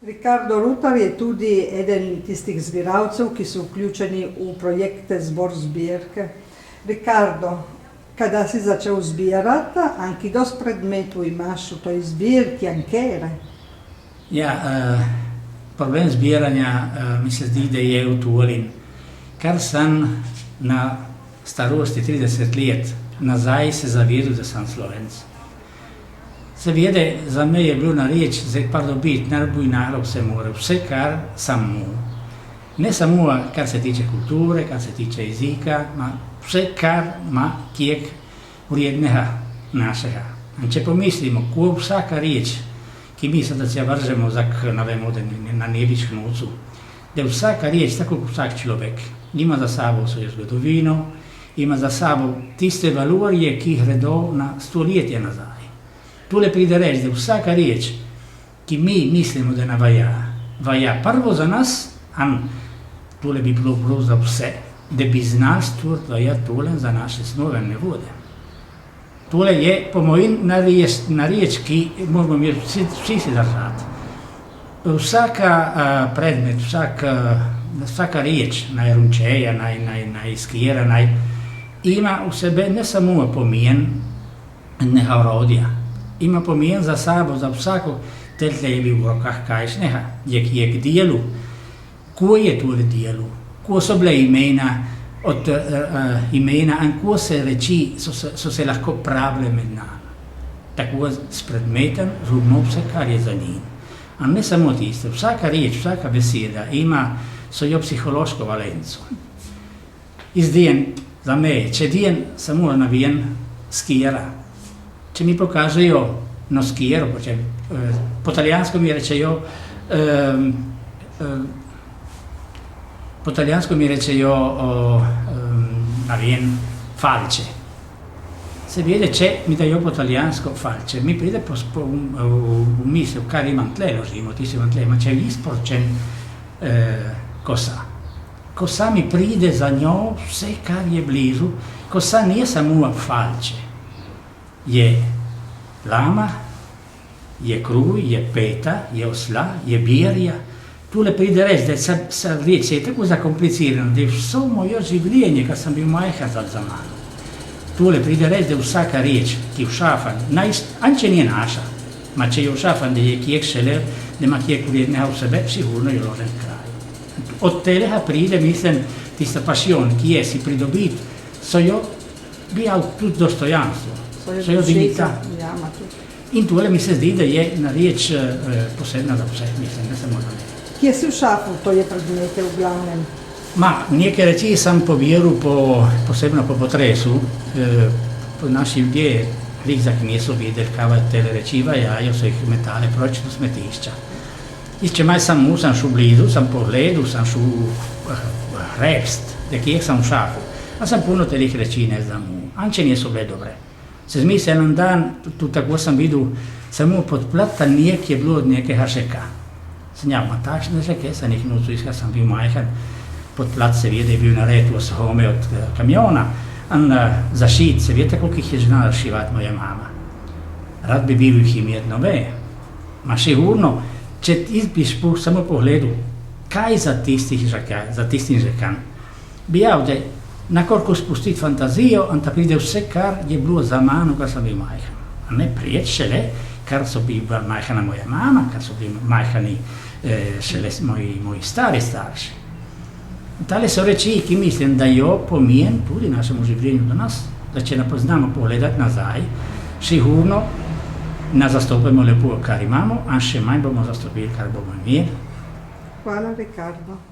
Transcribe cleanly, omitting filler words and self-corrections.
Ricardo Rutar je tudi eden tistih zbiralcev, ki so vključeni v projekte Zbor zbirke. Ricardo, kada si začel zbirati, anche dos predmetov imaš v toj zbirki, ankere? Ja, problem zbiranja mi se zdi, da je v Tuvalin. Kar sem na starosti 30 let nazaj se zavedel, da sem Slovenc. Seveda, za me je bilo na reč, zdaj pa dobiti, najbolj narod vse more, vse, kar sem mu. Ne samo, kar se tiče kulture, kar se tiče jezika, vse, kar ima kjek vrijednega našega. In če pomislimo, ko vsaka reč, ki misli, da se vržemo na nebič nocu, da vsaka reč, tako kot vsak človek, ima za sabo svojo zgodovino, ima za sabo tiste valorije, ki gredo na stoletje nazaj. Tule pride reč, da vsaka reč, ki mi mislimo, da vaja prvo za nas, tole bi bilo za vse, da bi znali stvoriti vaja tole za naše snovene vode. Tole je, po mojim, na reč, ki moramo mi vsi se držati. Vsaka predmet, vsaka reč, naj runčeja, naj skjera, ima v sebe ne samo pomen enega orodja, ima pomen za sabo, za vsako, tle je bil v rokah kajšnega, je k delu. Ko je tole delu? Ko so bile imena, in ko se reči so se lahko pravile med nami. Tako s predmetem zubno vse, kar je za njim. A ne samo tisto, vsaka reč, vsaka beseda ima svojo psihološko valenco. Izdijen za me, če dijen samo navijen skijera, če mi pokažejo na skijero, po talijansko mi rečejo navijen falče. Seveda, če mi dajo po talijansko falče, mi pride v misel, kar imam tle, ložimo, ti si imam tle, če je izporočen kosa. Kosa mi pride za njo vse, kar je blizu. Kosa nije samo falče. Je lama, je kruj, je peta, je osla, je birja. Tule pride reč, da se je tako zakomplicirano, da je vso moje življenje, kar sem bil majhen za mano. Tule pride reč, da vsaka reč, ki všafan, anče nije naša, ma če je všafan, da je kjek šele, da ima kjek vrijednega v sebe, sigurno je ložen kraj. Od telega pride, mislim, tista pasijon, ki je si pridobiti, so jo bijal tudi dostojanstvo. So jo dignita. In tole mi se zdi, da je na reč posebna za vse, mislim, ne samo za me. Kje si všafal toje predmete v glavnem? Nekaj reči sem pobiral posebno po potresu. Naši ljudje, rizak niso videli, kaj tele reči vajajo, so jih metale proč do smetišča. In če maj sem šel blizu, sem pogledal, sem šel hrepst, da kje sem všafal. A sem puno telih reči ne znam, anče niso bile dobre. Se zmisel en dan, tudi tako sem videl, samo podplata nek je bilo od nekega šeka. Sem ma takšne šeke, sem jih nocu iskal, sem bil majhen. Podplat seveda je bil nared v Sohome od kamiona, in zašit, seveda koliko jih je znala šivati moja mama. Rad bi bil jih imeti nove. Ma sigurno, če ti bi samo pogledal, kaj za tistim žekan, bi jav, da nakorko spustiti fantazijo, in ta pride vse, kar je bilo za mano, kar sem bil majhen. A ne prijet šele, kar so bili majhana moja mama, kar so bili majhani šele moji stari starši. Tale so reči, ki mislim, da jo pomen tudi našemu življenju do nas, da če ne poznamo pogledati nazaj, sigurno ne zastopimo lepo, kar imamo, a še manj bomo zastopili, kar bomo imeli. Hvala, Ricardo.